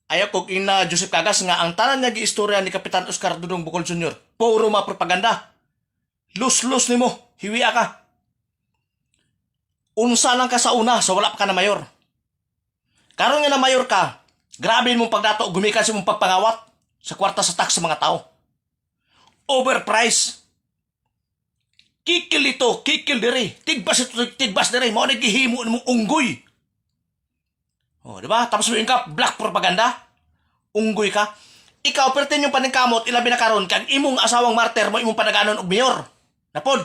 Ayaw ko ina Joseph Cagas nga ang tanan nga giistorya ni Kapitan Oscar Dudong Bukol Jr. Puro mga propaganda. Lus-lus nimo, hiwiya ka. Unsa lang ka sa una, so wala pa ka na mayor. Karon nga na mayor ka, grabe mong pagdato, gumikan sa mong pagpangawat sa kwarta sa tax sa mga tao. Overprice. Kikil ito, kikil diri. Tigbas ito, tigbas diri. Mao nagihimo mong unggoy. Oh, di ba? Tapos mo ka, black propaganda. Unggoy ka. Ikaw, pertin yung paningkamot, ilabi na karon kang imong asawang martir mo, imong panaganon og mayor. Napod,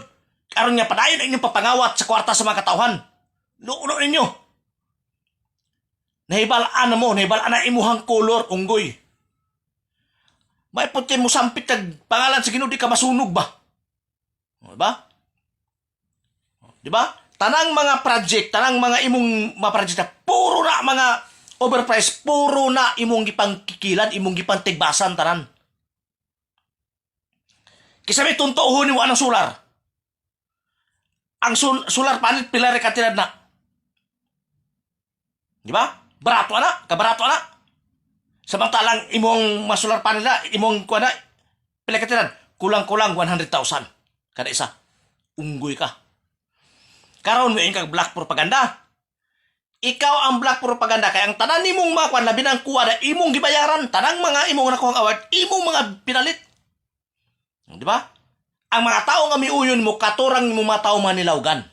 karon nga padayon ang inyong papangawat sa kwarta sa mga katawhan. Luulo ninyo. Nahibalaan na mo, nahibalaan na imuhang kolor, unggoy. May putin mo sampit kag pangalan sa Ginoo, di ka masunog ba? O, diba? Diba? Tanang mga project, tanang mga imong mga project na puro na mga overpriced, puro na imong gipang kikilan, imong gipang tigbasan, tanan. Kisa may tuntuhon mo anong solar. Ang solar panel, pilar katilad na. Diba? Barato na, kabarato na. Samantalang imong solar panel na, imong kuha na, pila katilad, kulang-kulang 100,000. Kada isa. Unggoy ka. Karon mo kag black propaganda. Ikaw ang black propaganda kay ang tanan nimong mga kwan labi nang kuha na imong gibayaran, tanang mga imong nakuhang award, imong mga pinalit. Di ba? Ang mga tao nga miuyon mo katurang mo mga tao manilawgan.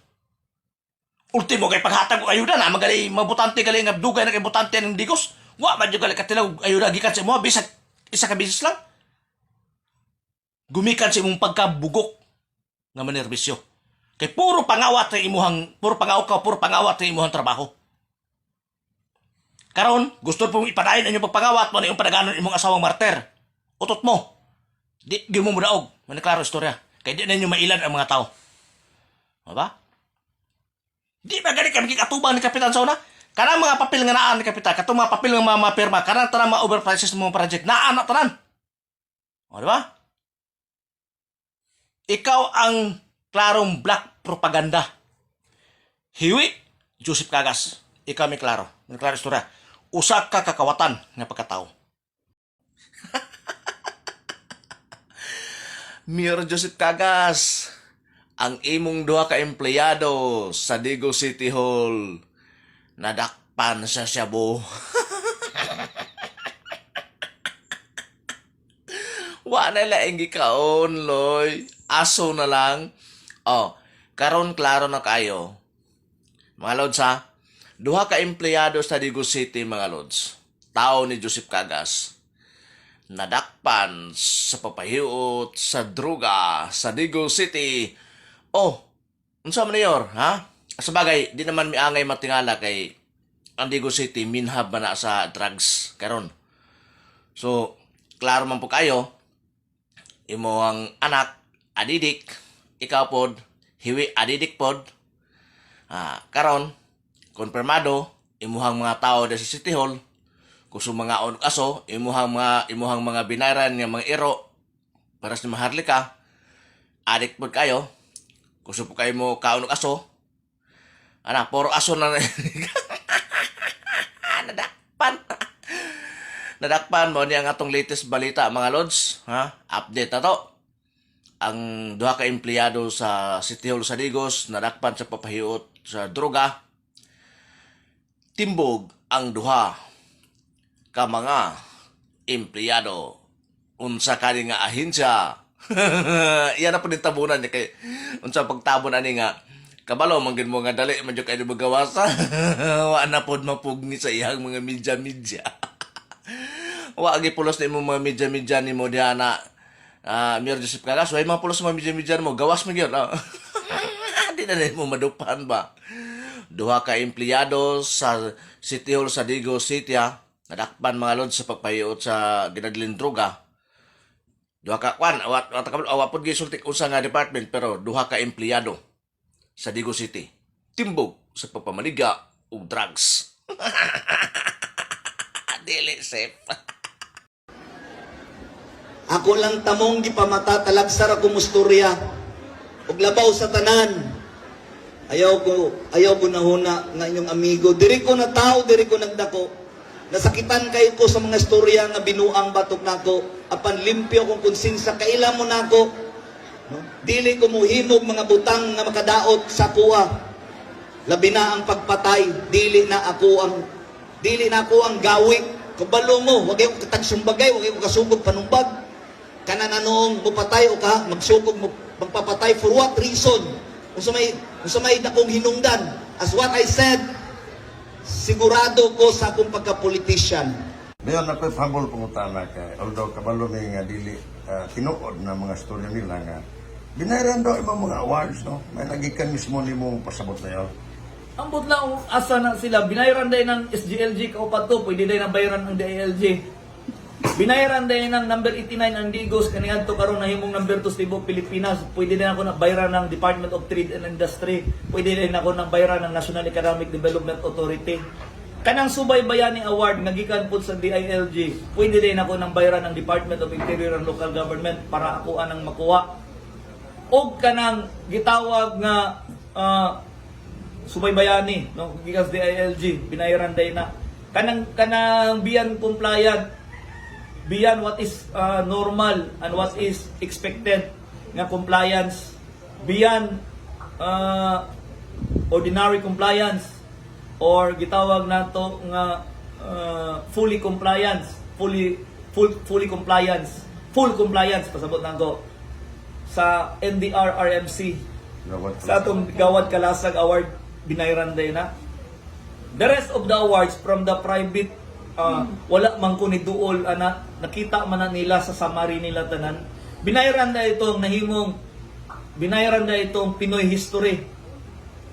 Ultimo kay paghatag og ayuda na magali mabutante gali nga dugay na kay butante ng digos. Wa man jud gali katilaw ayuda gikan sa imo bisag isa ka bisis lang. Gumikan sa imong pagkabugok nga manerbisyo. Kay puro pangawat ng imuhang, puro pangawat ng imuhang trabaho. Karon, gusto pong ipadayon ang inyong pagpangawat mo na yung padaganon imong asawang martir. Utot mo. Di mo mudaog. Maniklaro istorya. Kaya di na ninyo mailan ang mga tao. Diba? Di ba gani kami kikatubang ni Kapitan sa una? Kanang mga papel nga naan ni Kapitan, katong mga papel nga mga pirma, kanang tanang mga overprices ng mga project, naan na tanan. O, diba? Ikaw ang klarong black propaganda. Hiwi, Joseph Cagas. Ikaw may klaro. May klaro istorya. Usa ka kakawatan nga pagkatao. Mayor Joseph Cagas, ang imong duha ka empleyado sa Digo City Hall nadakpan sa Shabu. Wa na laing gikaon, loy. Aso na lang. Oh, karon klaro na kayo. Mga lods ha, duha ka empleyado sa Digo City, mga lods. Tao ni Joseph Cagas. Nadakpan sa papahiot, sa druga, sa Digo City. Oh, unsa man mayor, ha? Sa bagay, di naman miangay matingala kay ang Digo City minhab man na sa drugs karon. So, klaro man po kayo, imo ang anak adidik, ikaw pod hiwi adidik pod. Karon konfirmado imuhang mga tao sa City Hall kuso mga on kaso imuhang mga binaran nga mga iro para sa maharlika adik pod kayo kuso po kayo mo kaon og aso puro aso na nadakpan mo ni ang atong latest balita, mga lods, ha? Update na to. Ang duha ka empleyado sa City Hall sa Digos nadakpan sa papahiot sa droga. Timbog ang duha ka mga empleyado unsa kani nga ahensya. Iyan na po din tabunan niya kay unsa pagtabon ani nga kabalo man gid mo nga dali man jud kay magawasa. Wa na pod mapugni sa iyang mga media. Wa agi pulos na imong mga media ni mo diha na Mayor Joseph Cagas, way mga pulos mga media mo, gawas mo gyud. Di na mo madupan ba? Duha ka empleyado sa City Hall sa Digo City nadakpan mga lods sa pagpahiot sa ginadling droga. Duha ka awapod gisultik usa nga department pero duha ka empleyado sa Digo City. Timbog sa pagpamaniga og drugs. Dili safe. Ako lang tamong gipamatatalagsa ra ko musturya ug labaw sa tanan. Ayaw ko nahuna nga inyong amigo. Diri ko na tao, diri ko nagdako. Nasakitan kayo ko sa mga istorya nga binuang batok nako. Apan limpyo kong konsinsa kaila mo nako. No? Dili ko muhimog mga butang nga makadaot sa kuha. Labi na ang pagpatay, dili na ako ang gawi. Kabalo mo, wag yung katagsong bagay, wag yung kasugod panumbag. Kana na noong mupatay o ka, magsugod mo, magpapatay for what reason? Kung sa may akong hinungdan. As what I said, sigurado ko sa akong pagka-politician. Dayon ako'y humble pangutana kay although kabalo ni nga dili tinuod na mga storya nila nga binayaran daw imong mga awards no may nagikan mismo nimo pasabot na yun. Ambot lang asa na sila binayaran day ng SGLG kaupat to pwede day nang bayaran ang DILG. Binayaran day ng number 89 ang Digos kaniadto karon nahimong number 2 sa Tibuok Pilipinas. Pwede din ako na bayaran ng Department of Trade and Industry. Pwede din ako nang bayaran ng National Economic Development Authority. Kanang Subay Bayani Award nga gikan pud sa DILG. Pwede din ako nang bayaran ng Department of Interior and Local Government para ako anang makuha. Og kanang gitawag nga Subay Bayani no gikas DILG binayaran day na kanang beyond compliant beyond what is normal and what is expected nga compliance beyond ordinary compliance or gitawag nato nga full compliance pasabot nako sa NDR RMC sa atong Gawad Kalasag Award binayaran day na. The rest of the awards from the private wala man ko ni duol ana nakita man na nila sa summary nila tanan binayaran na itong Pinoy history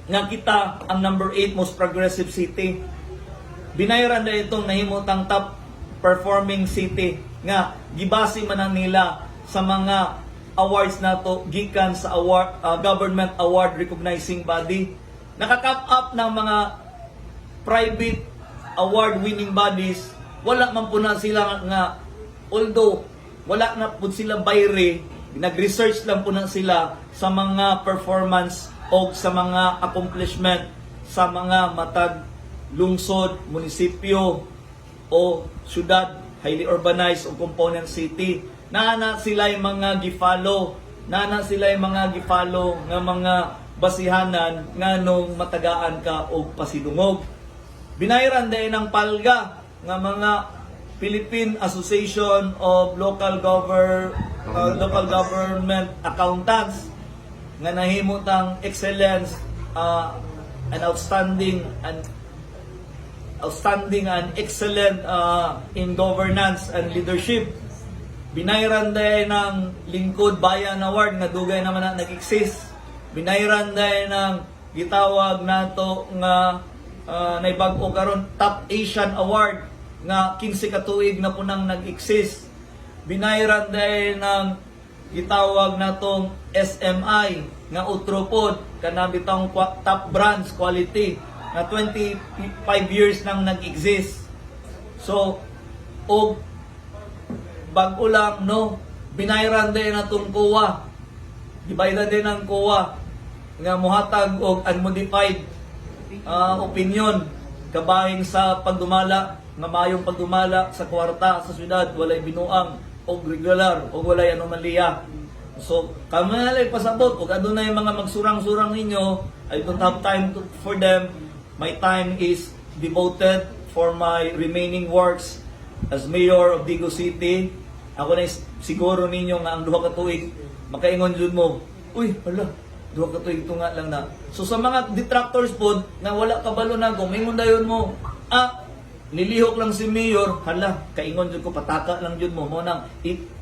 nga kita ang number 8 most progressive city. Binayaran na itong nahimutang top performing city nga gibase man na nila sa mga awards nato gikan sa award government award recognizing body. Nakakap up ng mga private award-winning bodies, wala man po na sila nga, although wala na po sila bayre, nag-research lang po na sila sa mga performance o sa mga accomplishment sa mga matag lungsod, munisipyo o syudad, highly urbanized o component city. Naana sila yung mga gifalo, nga mga basihanan nga nung matagaan ka o pasidungog. Binayaran din ng PALGA nga mga Philippine Association of Local Government Accountants nga nahimutang excellence and outstanding and excellent in governance and leadership. Binayaran din ng Lingkod Bayan Award nga dugay naman na nag-exist. Binayaran din ng gitawag nato nga naibag-o karon Top Asian Award nga 15 ka tuig na po nang nag-exist. Binayaran din ng gitawag natong SMI nga utropod kanabi tong top brands quality na 25 years nang nag-exist. So og bag-o lang no binayaran din natong COA. Gibayaran din ng COA nga mohatag og unmodified opinion kabahin sa pagdumala nga mayong pagdumala sa kwarta sa syudad walay binuang o regular o walay anomalya. So kamalay pasabot ug adunay mga magsurang-surang ninyo, I don't have time for them. My time is devoted for my remaining works as mayor of Digo City. Ako na siguro ninyo nga ang duha ka tuig makaingon jud mo, uy hala duha ka tuig tunga lang na. So sa mga detractors po na wala kabalo na gumingon dayon mo, nilihok lang si Mayor, hala, kaingon jud ko pataka lang jud mo nang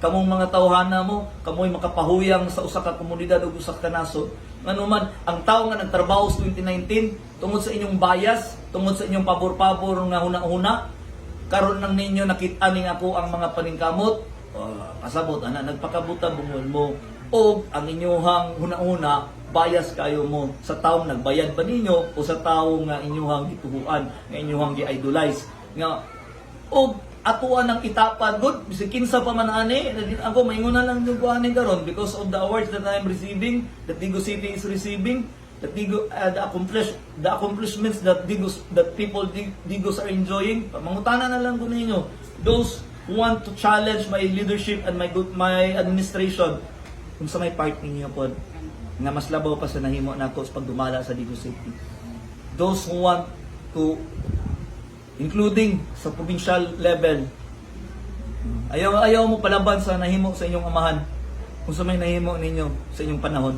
kamong mga tawhana mo, kamoy makapahuyang sa usa ka komunidad ug usa ka nasod. Nganuman ang tawo nga nagtrabaho sa 2019 tungod sa inyong bias, tungod sa inyong pabor-pabor nga huna-huna, karon nang ninyo nakita ning ako ang mga paningkamot, pasabot ana nagpakabuta bungol mo o ang inyong huna-huna bias kayo mo sa taong nagbayad ba ninyo o sa taong nga inyong gituhuan nga inyong gi-idolize nga o atuan ng itapad good bisig kinsa pa man ani ako maingon na lang yung kuanin karon because of the awards that I am receiving that Digo City is receiving that the accomplishments that Digos are enjoying. Mangutana na lang ko ninyo, those who want to challenge my leadership and my administration, kung sa may part ninyo po, nga mas labaw pa sa nahimo nako sa pagdumala sa Digos City. Those who want to, including sa provincial level, ayaw mo palaban sa nahimo sa inyong amahan, kung sa may nahimo ninyo sa inyong panahon,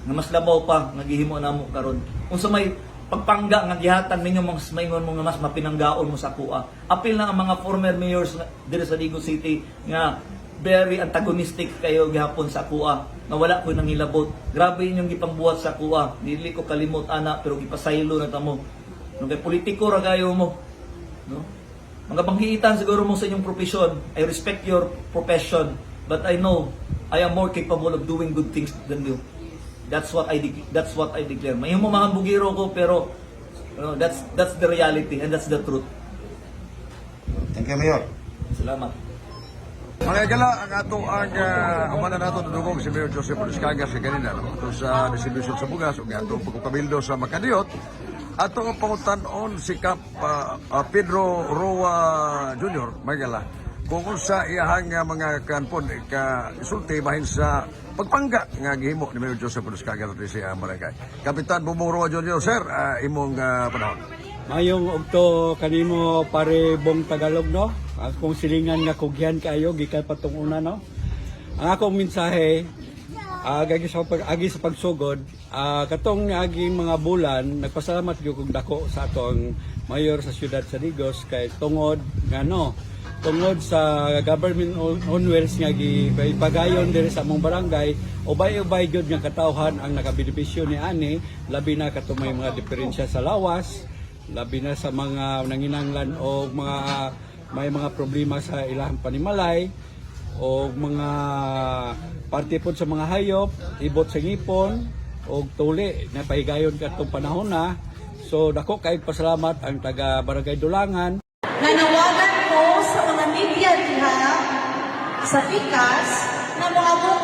nga mas labaw pa nga gihimo namo karon. Kung sa may pagpangga nga gihatan ninyo mas maingon mo nga mas mapinanggaon mo sa kuha. Apil na ang mga former mayors diri sa Digos City nga very antagonistic kayo gihapon sa kuha, nga wala ko nang hilabot. Grabe inyong gipangbuhat sa kuha. Dili ko kalimot ana pero gipasaylo na tamo. No kay politiko ra kayo mo. No? Mga banghiitan siguro mo sa inyong profession. I respect your profession, but I know I am more capable of doing good things than you. That's what I declare. May mo mga bugiro ko pero that's the reality and that's the truth. Thank you, Mayor. Salamat. Mga gala, ang ato ang umanan nato nadugong si Mayor Joseph Oniscaga sa kanina no? Ito sa distribution sa bugas o ato pagkabildo sa Makadiot. Ato ang pangutanon si Kap Pedro Roa Jr. Mga gala, kung sa iyahang mga kanpon isulti bahin sa pagpangga nga gihimo ni Mayor Joseph Oniscaga sa Maragay. Kapitan Bubong Roa Jr. Sir, imong panahon. Mayong ogto kanimo pare bong Tagalog no. Akong silingan nga kugyan kayo gikan patong una no. Ang akong mensahe agi sa pagsugod katong agi mga bulan nagpasalamat gyud kog dako sa atong mayor sa siyudad sa Digos kay tungod sa government on wheels nga gipagayon diri sa among barangay ubay-ubay gyud nga katawhan ang nakabenepisyo ni ani labi na katong may mga diferensya sa lawas, labi na sa mga nanginanglan o may mga problema sa ilang panimalay o mga parte po sa mga hayop, ibot sa ngipon o tuli na pahigayon katong panahon na. So dako kay pasalamat ang taga Barangay Dulangan. Nanawagan ko sa mga media diha sa Pikas na moabot